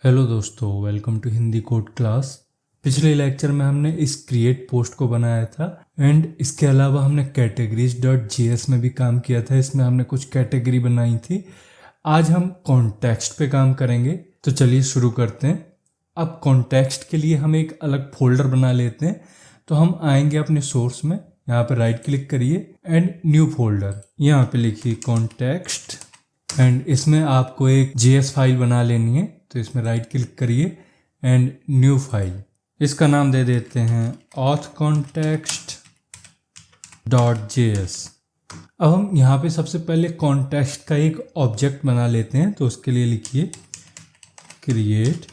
Hello दोस्तों, welcome to Hindi code class. पिछले lecture में हमने इस क्रिएट पोस्ट को बनाया था एंड इसके अलावा हमने categories.js में भी काम किया था। इसमें हमने कुछ कैटेगरी बनाई थी। आज हम कॉन्टेक्स्ट पे काम करेंगे, तो चलिए शुरू करते हैं। अब कॉन्टेक्स्ट के लिए हम एक अलग फोल्डर बना लेते हैं। तो हम आएंगे अपने सोर्स में, यहाँ पे राइट क्लिक करिए एंड न्यू फोल्डर, यहाँ पे लिखिए कॉन्टेक्स्ट एंड इसमें आपको एक JS फाइल बना लेनी है। तो इसमें राइट क्लिक करिए एंड न्यू फाइल, इसका नाम दे देते हैं authcontext.js। अब हम यहाँ पे सबसे पहले कॉन्टेक्स्ट का एक ऑब्जेक्ट बना लेते हैं। तो उसके लिए लिखिए क्रिएट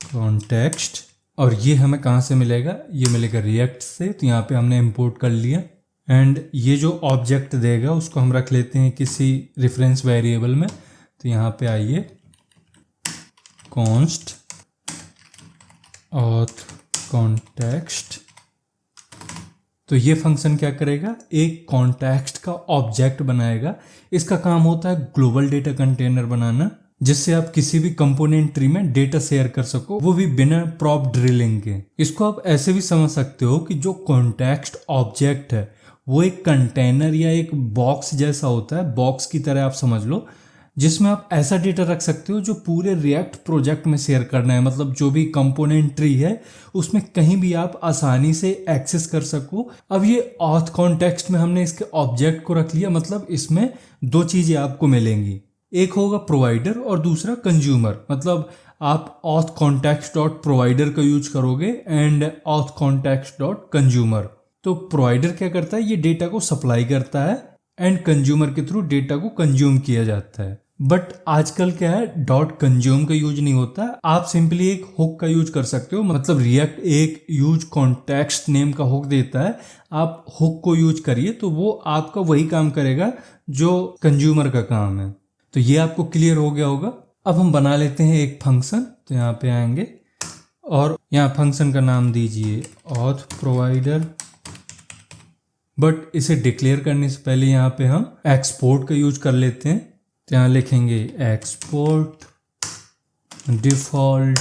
कॉन्टेक्स्ट और ये हमें कहाँ से मिलेगा, ये मिलेगा रिएक्ट से। तो यहाँ पे हमने इंपोर्ट कर लिया एंड ये जो ऑब्जेक्ट देगा उसको हम रख लेते हैं किसी रेफरेंस वेरिएबल में। तो यहाँ पे आइए const auth context। तो ये फंक्शन क्या करेगा, एक कॉन्टेक्स्ट का ऑब्जेक्ट बनाएगा। इसका काम होता है ग्लोबल डेटा कंटेनर बनाना, जिससे आप किसी भी कंपोनेंट ट्री में डेटा शेयर कर सको, वो भी बिना प्रॉप ड्रिलिंग के। इसको आप ऐसे भी समझ सकते हो कि जो कॉन्टेक्स्ट ऑब्जेक्ट है वो एक कंटेनर या एक बॉक्स जैसा होता है, बॉक्स की तरह आप समझ लो, जिसमें आप ऐसा डेटा रख सकते हो जो पूरे रिएक्ट प्रोजेक्ट में शेयर करना है। मतलब जो भी कंपोनेंट ट्री है उसमें कहीं भी आप आसानी से एक्सेस कर सको। अब ये ऑथ कॉन्टेक्स्ट में हमने इसके ऑब्जेक्ट को रख लिया, मतलब इसमें दो चीजें आपको मिलेंगी, एक होगा प्रोवाइडर और दूसरा कंज्यूमर। मतलब आप ऑथ कॉन्टेक्स्ट डॉट प्रोवाइडर का यूज करोगे and auth context dot consumer. तो प्रोवाइडर क्या करता है, ये डेटा को सप्लाई करता है एंड कंज्यूमर के थ्रू डेटा को कंज्यूम किया जाता है। बट आजकल क्या है, डॉट कंज्यूम का यूज नहीं होता, आप सिंपली एक हुक का यूज कर सकते हो। मतलब रिएक्ट एक यूज कॉन्टेक्स्ट नेम का हुक देता है, आप हुक को यूज करिए तो वो आपका वही काम करेगा जो कंज्यूमर का काम है। तो ये आपको क्लियर हो गया होगा। अब हम बना लेते हैं एक फंक्शन। तो यहाँ पे आएंगे और यहाँ फंक्शन का नाम दीजिए ऑथ प्रोवाइडर, बट इसे डिक्लेयर करने से पहले यहाँ पे हम एक्सपोर्ट का यूज कर लेते हैं। तो यहाँ लिखेंगे एक्सपोर्ट डिफॉल्ट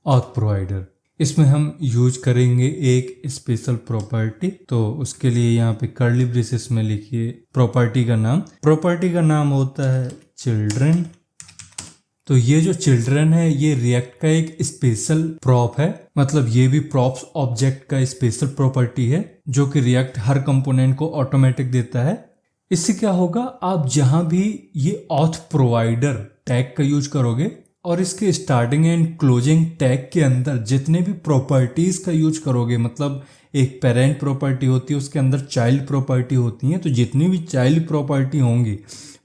ऑथ प्रोवाइडर। इसमें हम यूज करेंगे एक स्पेशल प्रॉपर्टी। तो उसके लिए यहाँ पे कर्ली ब्रेसेस में लिखिए प्रॉपर्टी का नाम। प्रॉपर्टी का नाम होता है चिल्ड्रन। तो ये जो चिल्ड्रन है ये रिएक्ट का एक स्पेशल प्रॉप है, मतलब ये भी प्रॉप्स ऑब्जेक्ट का स्पेशल प्रॉपर्टी है जो कि रिएक्ट हर कंपोनेंट को ऑटोमेटिक देता है। इससे क्या होगा, आप जहां भी ये ऑथ प्रोवाइडर टैग का यूज करोगे और इसके स्टार्टिंग एंड क्लोजिंग टैग के अंदर जितने भी प्रॉपर्टीज का यूज करोगे, मतलब एक पेरेंट प्रॉपर्टी होती है, उसके अंदर चाइल्ड प्रॉपर्टी होती है, तो जितनी भी चाइल्ड प्रॉपर्टी होंगी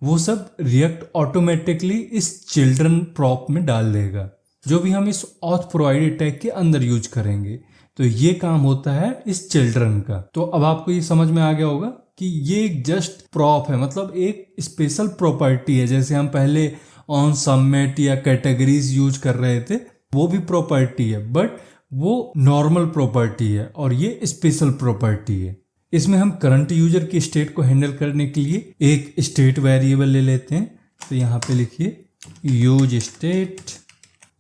वो सब रिएक्ट ऑटोमेटिकली इस चिल्ड्रन प्रॉप में डाल देगा, जो भी हम इस ऑथ प्रोवाइडर टैग के अंदर यूज करेंगे। तो ये काम होता है इस चिल्ड्रन का। तो अब आपको ये समझ में आ गया होगा कि ये एक जस्ट प्रॉप है, मतलब एक स्पेशल प्रॉपर्टी है। जैसे हम पहले ऑन सबमिट या कैटेगरीज यूज कर रहे थे, वो भी प्रॉपर्टी है, बट वो नॉर्मल प्रॉपर्टी है और ये स्पेशल प्रॉपर्टी है। इसमें हम करंट यूजर की स्टेट को हैंडल करने के लिए एक स्टेट वेरिएबल ले लेते हैं। तो यहाँ पे लिखिए यूज स्टेट,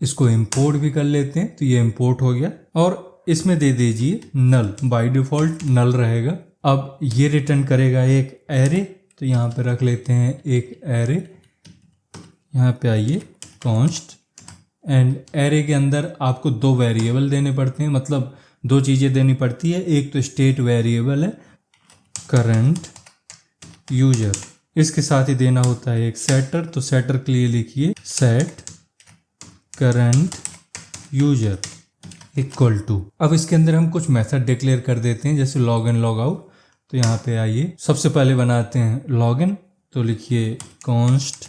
इसको इंपोर्ट भी कर लेते हैं। तो ये इंपोर्ट हो गया और इसमें दे दीजिए नल, बाय डिफॉल्ट नल रहेगा। अब ये रिटर्न करेगा एक एरे। तो यहाँ पे रख लेते हैं एक एरे। यहाँ पे आइए कॉन्स्ट एंड एरे के अंदर आपको दो वेरिएबल देने पड़ते हैं, मतलब दो चीज़ें देनी पड़ती है। एक तो स्टेट वेरिएबल है करंट यूजर, इसके साथ ही देना होता है एक सेटर। तो सेटर के लिए लिखिए set current user equal to. अब इसके अंदर हम कुछ मेथड डिक्लेयर कर देते हैं, जैसे लॉग इन लॉग आउट। तो यहाँ पे आइए सबसे पहले बनाते हैं लॉग इन। तो लिखिए कॉन्स्ट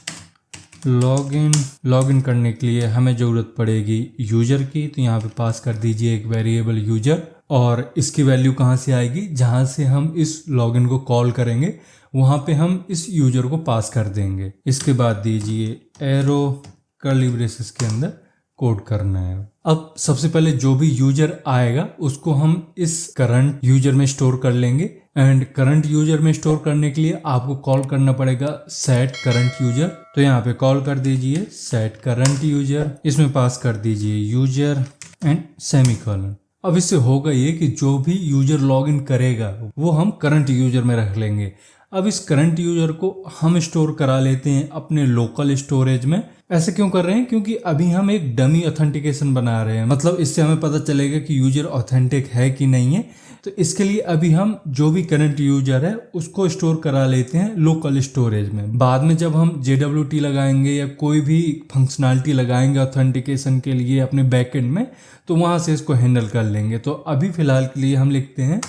लॉगिन। लॉगिन करने के लिए हमें ज़रूरत पड़ेगी यूजर की। तो यहाँ पे पास कर दीजिए एक वेरिएबल यूजर और इसकी वैल्यू कहाँ से आएगी, जहाँ से हम इस लॉगिन को कॉल करेंगे वहाँ पे हम इस यूजर को पास कर देंगे। इसके बाद दीजिए एरो कर्ली ब्रेसेस के अंदर कोड करना है। अब सबसे पहले जो भी यूजर आएगा उसको हम इस करंट यूजर में स्टोर कर लेंगे, एंड करंट यूजर में स्टोर करने के लिए आपको कॉल करना पड़ेगा सेट करंट यूजर। तो यहाँ पे कॉल कर दीजिए सेट करंट यूजर, इसमें पास कर दीजिए यूजर एंड सेमीकोलन। अब इससे होगा ये कि जो भी यूजर लॉगिन करेगा वो हम करंट यूजर में रख लेंगे। अब इस करंट यूजर को हम स्टोर करा लेते हैं अपने लोकल स्टोरेज में। ऐसे क्यों कर रहे हैं? क्योंकि अभी हम एक डमी ऑथेंटिकेशन बना रहे हैं, मतलब इससे हमें पता चलेगा कि यूजर ऑथेंटिक है कि नहीं है। तो इसके लिए अभी हम जो भी करंट यूजर है उसको स्टोर करा लेते हैं लोकल स्टोरेज में। बाद में जब हम JWT लगाएंगे या कोई भी फंक्शनैलिटी लगाएंगे ऑथेंटिकेशन के लिए अपने बैकएंड में, तो वहां से इसको हैंडल कर लेंगे। तो अभी फिलहाल के लिए हम लिखते हैं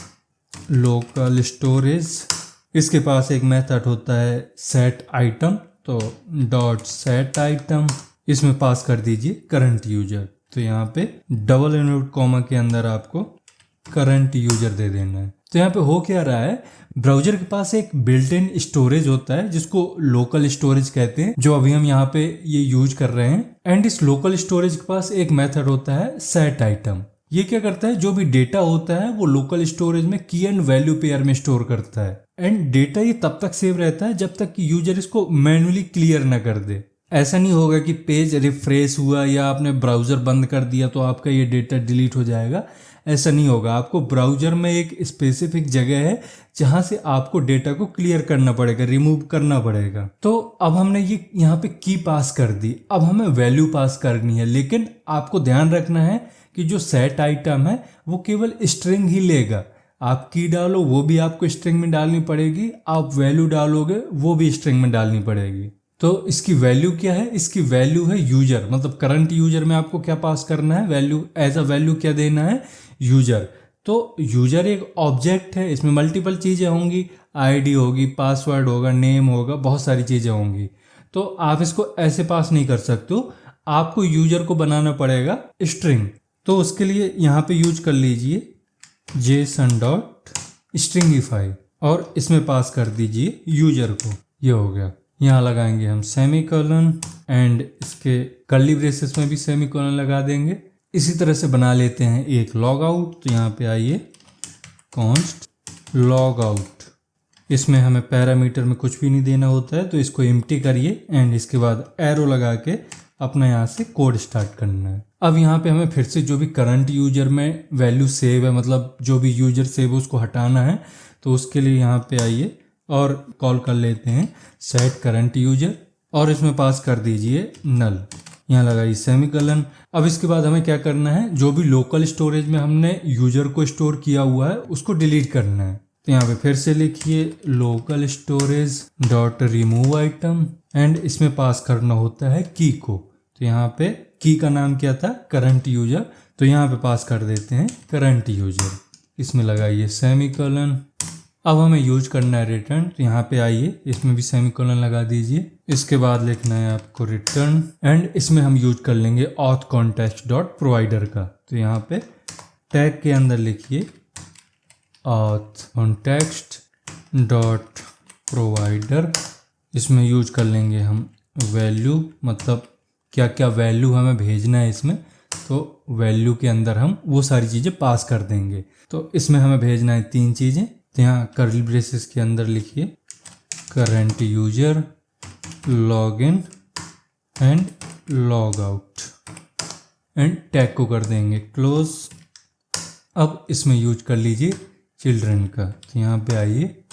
लोकल स्टोरेज, इसके पास एक मेथड होता है सेट आइटम, तो डॉट सेट आइटम, इसमें पास कर दीजिए करंट यूजर। तो यहाँ पे डबल इनवर्ट कॉमा के अंदर आपको करंट यूजर दे देना है। तो यहाँ पे हो क्या रहा है, ब्राउजर के पास एक बिल्ट इन स्टोरेज होता है जिसको लोकल स्टोरेज कहते हैं, जो अभी हम यहाँ पे ये यूज कर रहे हैं। एंड इस लोकल स्टोरेज के पास एक मेथड होता है सेट आइटम। ये क्या करता है, जो भी डेटा होता है वो लोकल स्टोरेज में की एंड वैल्यू पेयर में स्टोर करता है। एंड डेटा ये तब तक सेव रहता है जब तक कि यूजर इसको मैन्युअली क्लियर ना कर दे। ऐसा नहीं होगा कि पेज रिफ्रेश हुआ या आपने ब्राउजर बंद कर दिया तो आपका ये डेटा डिलीट हो जाएगा। ऐसा नहीं होगा। आपको ब्राउजर में एक स्पेसिफिक जगह है जहां से आपको डेटा को क्लियर करना पड़ेगा, रिमूव करना पड़ेगा। तो अब हमने ये यहाँ पे की पास कर दी, अब हमें वैल्यू पास करनी है। लेकिन आपको ध्यान रखना है कि जो सेट आइटम है वो केवल स्ट्रिंग ही लेगा। आप की डालो वो भी आपको स्ट्रिंग में डालनी पड़ेगी, आप वैल्यू डालोगे वो भी स्ट्रिंग में डालनी पड़ेगी। तो इसकी वैल्यू क्या है, इसकी वैल्यू है यूजर, मतलब करंट यूजर में आपको क्या पास करना है, वैल्यू एज अ वैल्यू क्या देना है, यूजर। तो यूजर एक ऑब्जेक्ट है, इसमें मल्टीपल चीजें होंगी, आईडी होगी, पासवर्ड होगा, नेम होगा, बहुत सारी चीजें होंगी। तो आप इसको ऐसे पास नहीं कर सकते हो, आपको यूजर को बनाना पड़ेगा स्ट्रिंग। तो उसके लिए यहाँ पे यूज कर लीजिए JSON.stringify और इसमें पास कर दीजिए यूजर को। ये हो गया। यहाँ लगाएंगे हम सेमीकोलन एंड इसके कर्ली ब्रेसेस में भी सेमीकोलन लगा देंगे। इसी तरह से बना लेते हैं एक लॉग आउट। तो यहाँ पे आइए कॉन्स्ट लॉग आउट, इसमें हमें पैरामीटर में कुछ भी नहीं देना होता है, तो इसको एम्प्टी करिए एंड इसके बाद एरो लगा के अपना यहाँ से कोड स्टार्ट करना है। अब यहाँ पे हमें फिर से जो भी करंट यूजर में वैल्यू सेव है, मतलब जो भी यूजर सेव है उसको हटाना है। तो उसके लिए यहाँ पे आइए और कॉल कर लेते हैं सेट करंट यूजर और इसमें पास कर दीजिए नल, यहाँ लगाइए सेमीकोलन। अब इसके बाद हमें क्या करना है, जो भी लोकल स्टोरेज में हमने यूजर को स्टोर किया हुआ है उसको डिलीट करना है। तो यहाँ पे फिर से लिखिए local storage dot remove item and इसमें पास करना होता है की को। तो यहाँ पे की का नाम क्या था, करंट यूजर, तो यहाँ पे पास कर देते हैं करंट यूजर, इसमें लगाइए सेमीकोलन। अब हमें यूज करना है रिटर्न, तो यहाँ पे आइए इसमें भी सेमीकोलन लगा दीजिए। इसके बाद लिखना है आपको रिटर्न एंड इसमें हम यूज कर लेंगे ऑथ कॉन्टेक्स्ट डॉट प्रोवाइडर का। तो यहाँ पे टैग के अंदर लिखिए ऑथ कॉन्टेक्स्ट डॉट प्रोवाइडर, इसमें यूज कर लेंगे हम वैल्यू, मतलब क्या क्या वैल्यू हमें भेजना है इसमें, तो वैल्यू के अंदर हम वो सारी चीज़ें पास कर देंगे। तो इसमें हमें भेजना है 3 चीज़ें। तो यहाँ कर्ली ब्रेसेस के अंदर लिखिए current user log in and log out and tag को कर देंगे क्लोज। अब इसमें यूज कर लीजिए चिल्ड्रन का। तो यहाँ पे आइए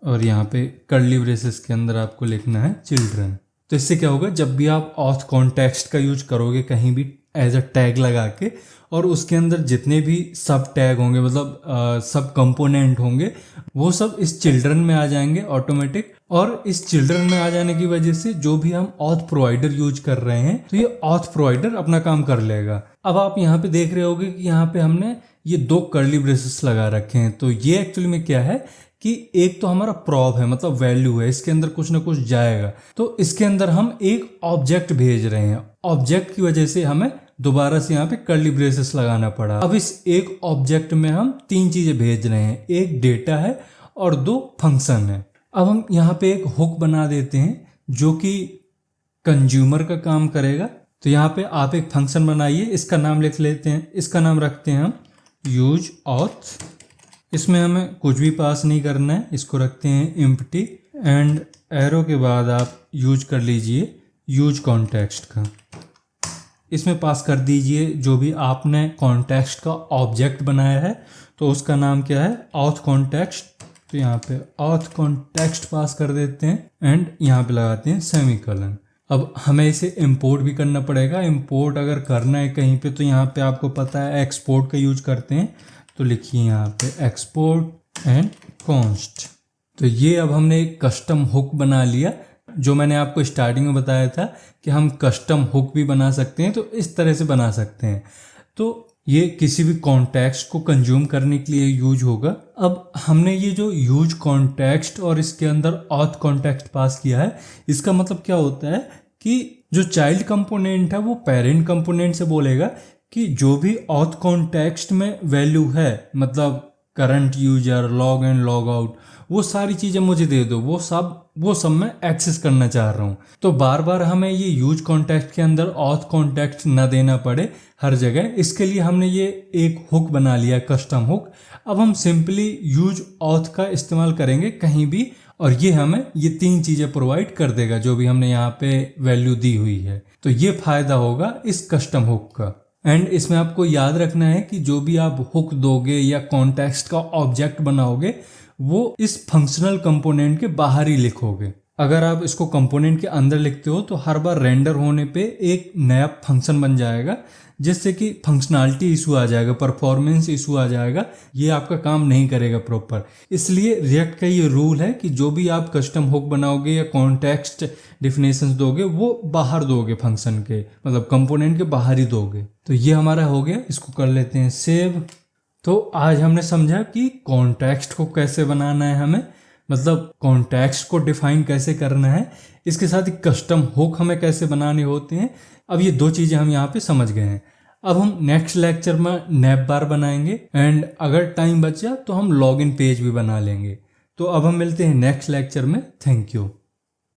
और यहाँ पे कर्ली ब्रेसेस के अंदर आपको लिखना है चिल्ड्रन। तो इससे क्या होगा, जब भी आप ऑथ कॉन्टेक्स्ट का यूज करोगे कहीं भी एज अ टैग लगा के, और उसके अंदर जितने भी सब टैग होंगे, मतलब सब कंपोनेंट होंगे, वो सब इस चिल्ड्रन में आ जाएंगे ऑटोमेटिक। और इस चिल्ड्रन में आ जाने की वजह से जो भी हम ऑथ प्रोवाइडर यूज कर रहे हैं तो ये ऑथ प्रोवाइडर अपना काम कर लेगा। अब आप यहाँ पे देख रहे होगे कि यहाँ पे हमने ये 2 कर्ली ब्रेसेस लगा रखे हैं। तो ये एक्चुअली में क्या है कि एक तो हमारा प्रॉब है, मतलब वैल्यू है, इसके अंदर कुछ ना कुछ जाएगा। तो इसके अंदर हम एक ऑब्जेक्ट भेज रहे हैं, ऑब्जेक्ट की वजह से हमें दोबारा से यहाँ पे कर्ली ब्रेसेस लगाना पड़ा। अब इस एक ऑब्जेक्ट में हम 3 चीजें भेज रहे हैं, एक डेटा है और 2 फंक्शन है। अब हम यहाँ पे एक हुक बना देते हैं जो कि कंज्यूमर का काम करेगा। तो यहाँ पे आप एक फंक्शन बनाइए, इसका नाम लिख लेते हैं, इसका नाम रखते हैं हम यूज ऑथ। इसमें हमें कुछ भी पास नहीं करना है, इसको रखते हैं एम्प्टी एंड एरो के बाद आप यूज कर लीजिए यूज कॉन्टेक्स्ट का। इसमें पास कर दीजिए जो भी आपने कॉन्टेक्स्ट का ऑब्जेक्ट बनाया है, तो उसका नाम क्या है, ऑथ कॉन्टेक्स्ट। तो यहाँ पे ऑथ कॉन्टेक्स्ट पास कर देते हैं एंड यहाँ पे लगाते हैं सेमीकोलन। अब हमें इसे इंपोर्ट भी करना पड़ेगा। इंपोर्ट अगर करना है कहीं पे, तो यहाँ पे आपको पता है एक्सपोर्ट का यूज करते हैं, तो लिखिए यहाँ पे एक्सपोर्ट एंड कॉन्स्ट। तो ये अब हमने एक कस्टम हुक बना लिया, जो मैंने आपको स्टार्टिंग में बताया था कि हम कस्टम हुक भी बना सकते हैं, तो इस तरह से बना सकते हैं। तो ये किसी भी कॉन्टेक्स्ट को कंज्यूम करने के लिए यूज होगा। अब हमने ये जो यूज कॉन्टेक्स्ट और इसके अंदर ऑथ कॉन्टेक्स्ट पास किया है, इसका मतलब क्या होता है कि जो चाइल्ड कंपोनेंट है वो पेरेंट कंपोनेंट से बोलेगा कि जो भी ऑथ कॉन्टेक्स्ट में वैल्यू है, मतलब current user, log and log out, वो सारी चीज़ें मुझे दे दो, वो सब मैं एक्सेस करना चाह रहा हूँ। तो बार बार हमें ये यूज कॉन्टेक्स्ट के अंदर ऑथ कॉन्टेक्स्ट ना देना पड़े हर जगह, इसके लिए हमने ये एक हुक बना लिया, कस्टम हुक। अब हम सिंपली यूज ऑथ का इस्तेमाल करेंगे कहीं भी, और ये हमें ये 3 चीज़ें प्रोवाइड कर देगा जो भी हमने यहाँ पे वैल्यू दी हुई है। तो ये फायदा होगा इस कस्टम हुक का। एंड इसमें आपको याद रखना है कि जो भी आप हुक दोगे या कॉन्टेक्स्ट का ऑब्जेक्ट बनाओगे, वो इस फंक्शनल कंपोनेंट के बाहर ही लिखोगे। अगर आप इसको कंपोनेंट के अंदर लिखते हो तो हर बार रेंडर होने पे एक नया फंक्शन बन जाएगा, जिससे कि फंक्शनैलिटी इशू आ जाएगा, परफॉर्मेंस इशू आ जाएगा, ये आपका काम नहीं करेगा प्रॉपर। इसलिए रिएक्ट का ये रूल है कि जो भी आप कस्टम हुक बनाओगे या कॉन्टेक्स्ट डिफिनेशंस दोगे, वो बाहर दोगे, फंक्शन के मतलब कंपोनेंट के बाहर ही दोगे। तो ये हमारा हो गया, इसको कर लेते हैं सेव। तो आज हमने समझा कि कॉन्टेक्स्ट को कैसे बनाना है हमें, मतलब कॉन्टेक्स्ट को डिफाइन कैसे करना है, इसके साथ ही कस्टम हुक हमें कैसे बनाने होते हैं। अब ये 2 चीज़ें हम यहाँ पे समझ गए हैं। अब हम नेक्स्ट लेक्चर में नैप बार बनाएंगे एंड अगर टाइम बचा तो हम लॉगिन पेज भी बना लेंगे। तो अब हम मिलते हैं नेक्स्ट लेक्चर में। Thank you.